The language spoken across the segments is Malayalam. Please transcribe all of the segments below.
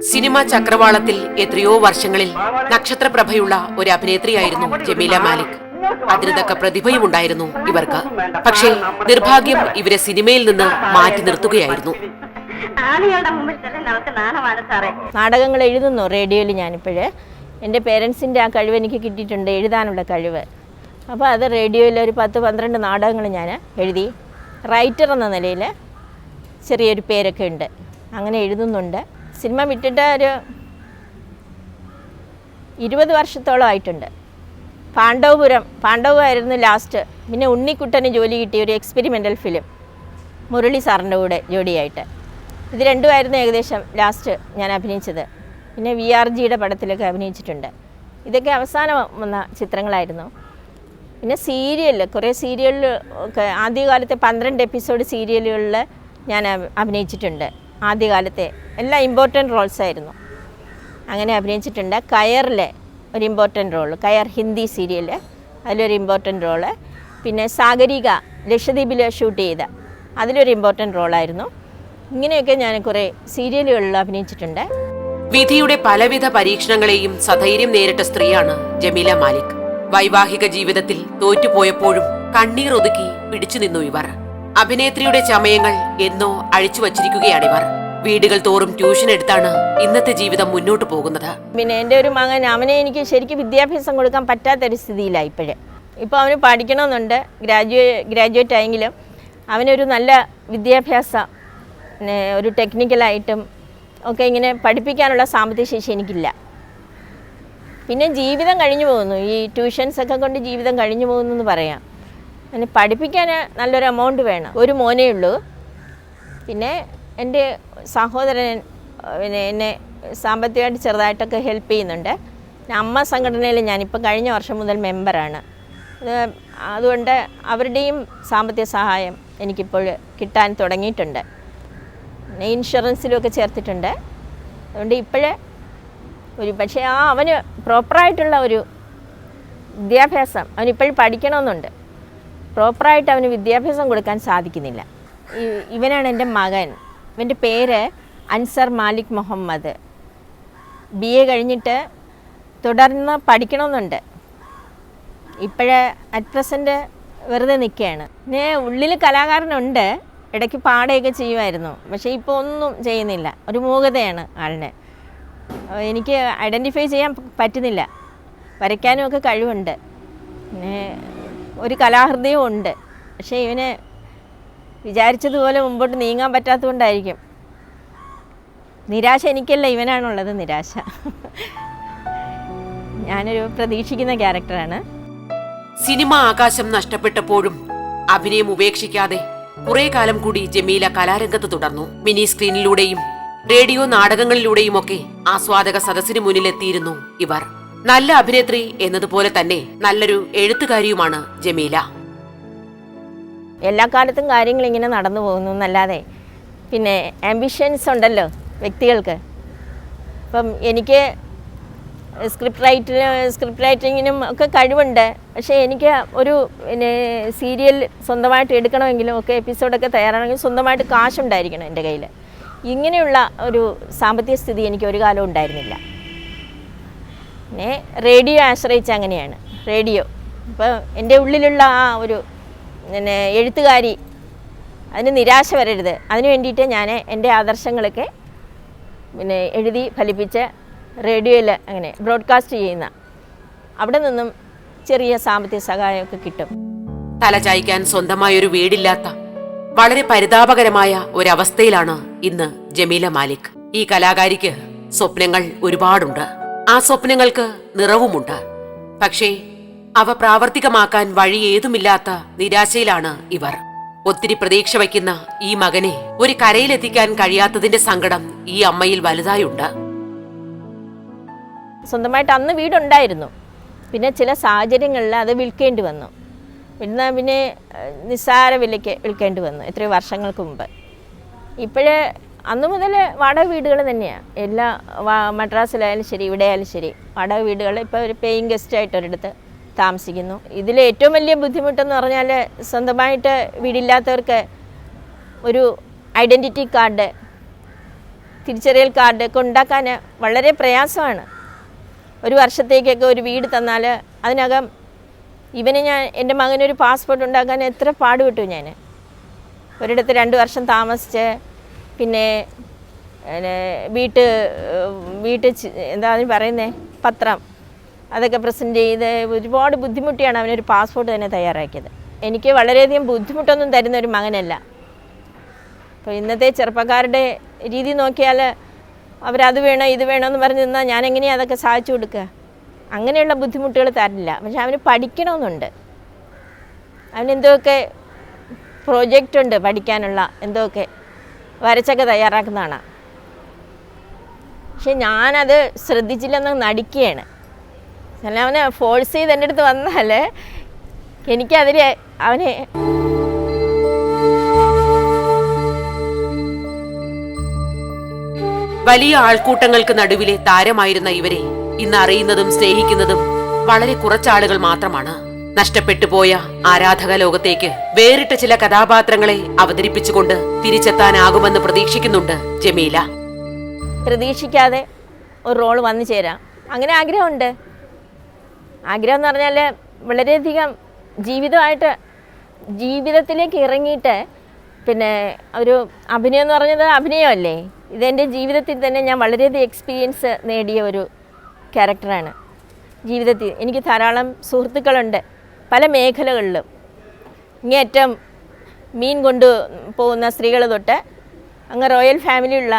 സിനിമാ ചക്രവാളത്തിൽ എത്രയോ വർഷങ്ങളിൽ നക്ഷത്രപ്രഭയുള്ള ഒരു അഭിനേത്രിയായിരുന്നു ജമീല മാലിക്. അതിനൊക്കെ പ്രതിഭയും ഉണ്ടായിരുന്നു ഇവർക്ക്. പക്ഷേ നിർഭാഗ്യം ഇവരെ സിനിമയിൽ നിന്ന് മാറ്റി നിർത്തുകയായിരുന്നു. നാടകങ്ങൾ എഴുതുന്നു റേഡിയോയിൽ. ഞാനിപ്പോഴേ എൻ്റെ പേരൻസിൻ്റെ ആ കഴിവ് എനിക്ക് കിട്ടിയിട്ടുണ്ട്, എഴുതാനുള്ള കഴിവ്. അപ്പോൾ അത് റേഡിയോയിൽ ഒരു 10-12 നാടകങ്ങൾ ഞാൻ എഴുതി. റൈറ്റർ എന്ന നിലയിൽ ചെറിയൊരു പേരൊക്കെ ഉണ്ട്, അങ്ങനെ എഴുതുന്നുണ്ട്. സിനിമ വിട്ടിട്ട് ഒരു 20 വർഷത്തോളം ആയിട്ടുണ്ട്. പാണ്ഡവപുരമായിരുന്നു ലാസ്റ്റ്. പിന്നെ ഉണ്ണിക്കുട്ടന് ജോലി കിട്ടിയ ഒരു എക്സ്പെരിമെൻ്റൽ ഫിലിം മുരളി സാറിൻ്റെ കൂടെ ജോഡിയായിട്ട്. ഇത് രണ്ടുമായിരുന്നു ഏകദേശം ലാസ്റ്റ് ഞാൻ അഭിനയിച്ചത്. പിന്നെ VRGയുടെ പടത്തിലൊക്കെ അഭിനയിച്ചിട്ടുണ്ട്. ഇതൊക്കെ അവസാനം വന്ന ചിത്രങ്ങളായിരുന്നു. പിന്നെ കുറേ സീരിയലിൽ ഒക്കെ ആദ്യകാലത്തെ 12 എപ്പിസോഡ് സീരിയലുകളിൽ ഞാൻ അഭിനയിച്ചിട്ടുണ്ട്. ആദ്യകാലത്തെ എല്ലാം ഇമ്പോർട്ടൻ്റ് റോൾസ് ആയിരുന്നു. അങ്ങനെ അഭിനയിച്ചിട്ടുണ്ട്. കയറിലെ ഒരു ഇമ്പോർട്ടൻ്റ് റോൾ, കയർ ഹിന്ദി സീരിയൽ, അതിലൊരു ഇമ്പോർട്ടൻ്റ് റോള്. പിന്നെ സാഗരിക ലക്ഷദ്വീപിൽ ഷൂട്ട് ചെയ്ത അതിലൊരു ഇമ്പോർട്ടൻ്റ് റോളായിരുന്നു. ഇങ്ങനെയൊക്കെ ഞാൻ കുറേ സീരിയലുകളിൽ അഭിനയിച്ചിട്ടുണ്ട്. വിധിയുടെ പലവിധ പരീക്ഷണങ്ങളെയും സധൈര്യം നേരിട്ട സ്ത്രീയാണ് ജമീല മാലിക്. വൈവാഹിക ജീവിതത്തിൽ തോറ്റുപോയപ്പോഴും കണ്ണീർ ഒതുക്കി പിടിച്ചു നിന്നു ഇവർ. അഭിനേത്രിയുടെ ചമയങ്ങൾ എന്നോ അഴിച്ചു വച്ചിരിക്കുകയാണിവർ. വീടുകൾ തോറും ട്യൂഷൻ എടുത്താണ് ഇന്നത്തെ ജീവിതം മുന്നോട്ട് പോകുന്നത്. പിന്നെ എൻ്റെ ഒരു മകൻ, അവനെ എനിക്ക് ശരിക്കും വിദ്യാഭ്യാസം കൊടുക്കാൻ പറ്റാത്തൊരു സ്ഥിതിയിലാണ് ഇപ്പോഴേ. ഇപ്പോൾ അവന് പഠിക്കണമെന്നുണ്ട്, ഗ്രാജുവേറ്റ് ആയെങ്കിലും അവനൊരു നല്ല വിദ്യാഭ്യാസം, ഒരു ടെക്നിക്കലായിട്ടും ഒക്കെ ഇങ്ങനെ പഠിപ്പിക്കാനുള്ള സാമ്പത്തിക ശേഷി എനിക്കില്ല. പിന്നെ ജീവിതം കഴിഞ്ഞു പോകുന്നു, ഈ ട്യൂഷൻസൊക്കെ കൊണ്ട് ജീവിതം കഴിഞ്ഞു പോകുന്നു എന്ന് പറയാം. അതിന് പഠിപ്പിക്കാൻ നല്ലൊരു എമൗണ്ട് വേണം. ഒരു മോനേ ഉള്ളൂ. പിന്നെ എൻ്റെ സഹോദരൻ എന്നെ സാമ്പത്തികമായിട്ട് ചെറുതായിട്ടൊക്കെ ഹെൽപ്പ് ചെയ്യുന്നുണ്ട്. അമ്മ സംഘടനയിൽ ഞാനിപ്പോൾ കഴിഞ്ഞ വർഷം മുതൽ മെമ്പറാണ്. അതുകൊണ്ട് അവരുടെയും സാമ്പത്തിക സഹായം എനിക്കിപ്പോൾ കിട്ടാൻ തുടങ്ങിയിട്ടുണ്ട്. പിന്നെ ഇൻഷുറൻസിലുമൊക്കെ ചേർത്തിട്ടുണ്ട്. അതുകൊണ്ട് ഇപ്പോഴേ പക്ഷേ അവന് പ്രോപ്പറായിട്ടുള്ള ഒരു വിദ്യാഭ്യാസം, അവനിപ്പോഴും പഠിക്കണമെന്നുണ്ട്. പ്രോപ്പറായിട്ട് അവന് വിദ്യാഭ്യാസം കൊടുക്കാൻ സാധിക്കുന്നില്ല. ഇവനാണ് എൻ്റെ മകൻ. ഇവൻ്റെ പേര് അൻസർ മാലിക് മുഹമ്മദ്. BA കഴിഞ്ഞിട്ട് തുടർന്ന് പഠിക്കണമെന്നുണ്ട്. ഇപ്പോഴേ അറ്റ് പ്രസൻറ്റ് വെറുതെ നിൽക്കുകയാണ്. പിന്നെ ഉള്ളിൽ കലാകാരനുണ്ട്, ഇടയ്ക്ക് പാടുകയൊക്കെ ചെയ്യുമായിരുന്നു. പക്ഷേ ഇപ്പോൾ ഒന്നും ചെയ്യുന്നില്ല. ഒരു മൂകതയാണ് ആളിന്. എനിക്ക് ഐഡൻറ്റിഫൈ ചെയ്യാൻ പറ്റുന്നില്ല. വരയ്ക്കാനും ഒക്കെ കഴിവുണ്ട്, പിന്നെ ഒരു കലാഹൃദയവും ഉണ്ട്. പക്ഷേ ഇവന് വിചാരിച്ചതുപോലെ മുമ്പോട്ട് നീങ്ങാൻ പറ്റാത്തതുകൊണ്ടായിരിക്കും. നിരാശ എനിക്കല്ല, ഇവനാണുള്ളത് നിരാശ. ഞാനൊരു പ്രതീക്ഷിക്കുന്ന ക്യാരക്ടറാണ്. സിനിമ ആകാശം നഷ്ടപ്പെട്ടപ്പോഴും അഭിനയം ഉപേക്ഷിക്കാതെ കുറെ കാലം കൂടി ജമീല കലാരംഗത്ത് തുടർന്നു. മിനി സ്ക്രീനിലൂടെയും റേഡിയോ നാടകങ്ങളിലൂടെയുമൊക്കെ ആസ്വാദക സദസ്സിന് മുന്നിലെത്തിയിരുന്നു ഇവർ. നല്ല അഭിനേത്രി എന്നതുപോലെ തന്നെ നല്ലൊരു എഴുത്തുകാരിയുമാണ് ജമീല. എല്ലാ കാലത്തും കാര്യങ്ങൾ ഇങ്ങനെ നടന്നു പോകുന്നു എന്നല്ലാതെ പിന്നെ ആംബിഷൻസ് ഉണ്ടല്ലോ വ്യക്തികൾക്ക്. ഇപ്പം എനിക്ക് സ്ക്രിപ്റ്റ് റൈറ്റിങ്ങിനും ഒക്കെ കഴിവുണ്ട്. പക്ഷേ എനിക്ക് ഒരു പിന്നെ സീരിയൽ സ്വന്തമായിട്ട് എടുക്കണമെങ്കിലും ഒക്കെ എപ്പിസോഡൊക്കെ തയ്യാറാണെങ്കിൽ സ്വന്തമായിട്ട് കാശുണ്ടായിരിക്കണം എൻ്റെ കയ്യിൽ. ഇങ്ങനെയുള്ള ഒരു സാമ്പത്തിക സ്ഥിതി എനിക്ക് ഒരു കാലം ഉണ്ടായിരുന്നില്ല. പിന്നെ റേഡിയോ ആശ്രയിച്ച് അങ്ങനെയാണ്. റേഡിയോ ഇപ്പോൾ എൻ്റെ ഉള്ളിലുള്ള ആ ഒരു പിന്നെ എഴുത്തുകാരി, അതിന് നിരാശ വരരുത്. അതിന് വേണ്ടിയിട്ട് ഞാൻ എൻ്റെ ആദർശങ്ങളൊക്കെ പിന്നെ എഴുതി ഫലിപ്പിച്ച് റേഡിയോയിൽ അങ്ങനെ ബ്രോഡ്കാസ്റ്റ് ചെയ്യുന്ന അവിടെ നിന്നും ചെറിയ സാമ്പത്തിക സഹായമൊക്കെ കിട്ടും. തലചായ്ക്കാൻ സ്വന്തമായൊരു വീടില്ലാത്ത വളരെ പരിതാപകരമായ ഒരവസ്ഥയിലാണ് ഇന്ന് ജമീല മാലിക്. ഈ കലാകാരിക്ക് സ്വപ്നങ്ങൾ ഒരുപാടുണ്ട്. ആ സ്വപ്നങ്ങൾക്ക് നിറവുമുണ്ട്. പക്ഷേ അവ പ്രാവർത്തികമാക്കാൻ വഴി ഏതുമില്ലാത്ത നിരാശയിലാണ് ഇവർ. ഒത്തിരി പ്രതീക്ഷ വയ്ക്കുന്ന ഈ മകനെ ഒരു കരയിലെത്തിക്കാൻ കഴിയാത്തതിന്റെ സങ്കടം ഈ അമ്മയിൽ വലുതായുണ്ട്. സ്വന്തമായിട്ട് അന്ന് വീടുണ്ടായിരുന്നു. പിന്നെ ചില സാഹചര്യങ്ങളിൽ അത് വിൽക്കേണ്ടി വന്നു. പിന്നെ നിസ്സാര വിലയ്ക്ക് വിൽക്കേണ്ടി വന്നു എത്രയോ വർഷങ്ങൾക്ക് മുമ്പ്. ഇപ്പോഴേ അന്ന് മുതൽ വാടക വീടുകൾ തന്നെയാണ്. എല്ലാ മദ്രാസിലായാലും ശരി, ഇവിടെ ആയാലും ശരി, വാടക വീടുകൾ. ഇപ്പോൾ ഒരു പേയിങ് ഗസ്റ്റായിട്ട് ഒരിടത്ത് താമസിക്കുന്നു. ഇതിൽ ഏറ്റവും വലിയ ബുദ്ധിമുട്ടെന്ന് പറഞ്ഞാൽ സ്വന്തമായിട്ട് വീടില്ലാത്തവർക്ക് ഒരു ഐഡൻറ്റിറ്റി കാർഡ് തിരിച്ചറിയൽ കാർഡൊക്കെ ഉണ്ടാക്കാൻ വളരെ പ്രയാസമാണ്. ഒരു വർഷത്തേക്കൊക്കെ ഒരു വീട് തന്നാൽ അതിനകം എൻ്റെ മകനൊരു പാസ്പോർട്ട് ഉണ്ടാക്കാൻ എത്ര പാടുപെട്ടു ഞാൻ. ഒരിടത്ത് 2 വർഷം താമസിച്ച് പിന്നെ വീട്ട് എന്താ അതിന് പറയുന്നത്, പത്രം അതൊക്കെ പ്രസൻറ്റ് ചെയ്ത് ഒരുപാട് ബുദ്ധിമുട്ടിയാണ് അവനൊരു പാസ്പോർട്ട് തന്നെ തയ്യാറാക്കിയത്. എനിക്ക് വളരെയധികം ബുദ്ധിമുട്ടൊന്നും തരുന്ന ഒരു മകനല്ല. അപ്പോൾ ഇന്നത്തെ ചെറുപ്പക്കാരുടെ രീതി നോക്കിയാൽ അവരത് വേണം ഇത് വേണമെന്ന് പറഞ്ഞ് നിന്നാൽ ഞാൻ എങ്ങനെയാണ് അതൊക്കെ സാധിച്ചു കൊടുക്കുക? അങ്ങനെയുള്ള ബുദ്ധിമുട്ടുകൾ തരില്ല. പക്ഷെ അവന് പഠിക്കണമെന്നുണ്ട്. അവനെന്തൊക്കെ പ്രോജക്റ്റ് ഉണ്ട് പഠിക്കാനുള്ള, എന്തൊക്കെ വരച്ചൊക്കെ തയ്യാറാക്കുന്നതാണ്. പക്ഷെ ഞാനത് ശ്രദ്ധിച്ചില്ലെന്ന് നടിക്കുകയാണ്. അല്ല, അവനെ ഫോഴ്സ് ചെയ്ത് എൻ്റെ അടുത്ത് വന്നാൽ എനിക്കതിൽ അവനെ വലിയ ആൾക്കൂട്ടങ്ങൾക്ക് നടുവിലെ താരമായിരുന്ന ഇവരെ ഇന്ന് അറിയുന്നതും സ്നേഹിക്കുന്നതും വളരെ കുറച്ചാളുകൾ മാത്രമാണ്. നഷ്ടപ്പെട്ടു പോയ ആരാധക ലോകത്തേക്ക് വേറിട്ട ചില കഥാപാത്രങ്ങളെ അവതരിപ്പിച്ചുകൊണ്ട് തിരിച്ചെത്താനാകുമെന്ന് പ്രതീക്ഷിക്കുന്നുണ്ട് ജമീല. പ്രതീക്ഷിക്കാതെ ഒരു റോൾ വന്നു ചേരാം, അങ്ങനെ ആഗ്രഹമുണ്ട്. ആഗ്രഹം എന്ന് പറഞ്ഞാൽ വളരെയധികം ജീവിതത്തിലേക്ക് ഇറങ്ങിയിട്ട് പിന്നെ ഒരു അഭിനയം എന്ന് പറഞ്ഞത് അഭിനയമല്ലേ, ഇതെൻ്റെ ജീവിതത്തിൽ തന്നെ ഞാൻ വളരെയധികം എക്സ്പീരിയൻസ് നേടിയ ഒരു ക്യാരക്ടറാണ്. ജീവിതത്തിൽ എനിക്ക് ധാരാളം സുഹൃത്തുക്കളുണ്ട് പല മേഖലകളിലും. ഇങ്ങേറ്റം മീൻ കൊണ്ടു പോകുന്ന സ്ത്രീകൾ തൊട്ട് അങ്ങ് റോയൽ ഫാമിലിയുള്ള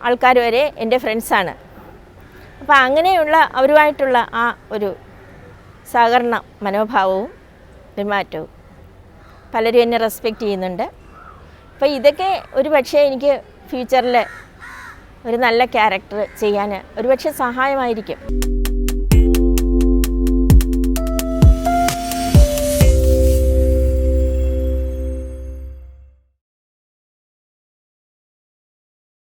ആൾക്കാർ വരെ എൻ്റെ ഫ്രണ്ട്സാണ്. അപ്പോൾ അങ്ങനെയുള്ള അവരുമായിട്ടുള്ള ആ ഒരു സഹകരണ മനോഭാവവും പെരുമാറ്റവും പലരും എന്നെ റെസ്പെക്റ്റ് ചെയ്യുന്നുണ്ട്. അപ്പോൾ ഇതൊക്കെ ഒരു പക്ഷേ എനിക്ക് ഫ്യൂച്ചറിൽ ഒരു നല്ല ക്യാരക്ടർ ചെയ്യാൻ ഒരുപക്ഷെ സഹായമായിരിക്കും.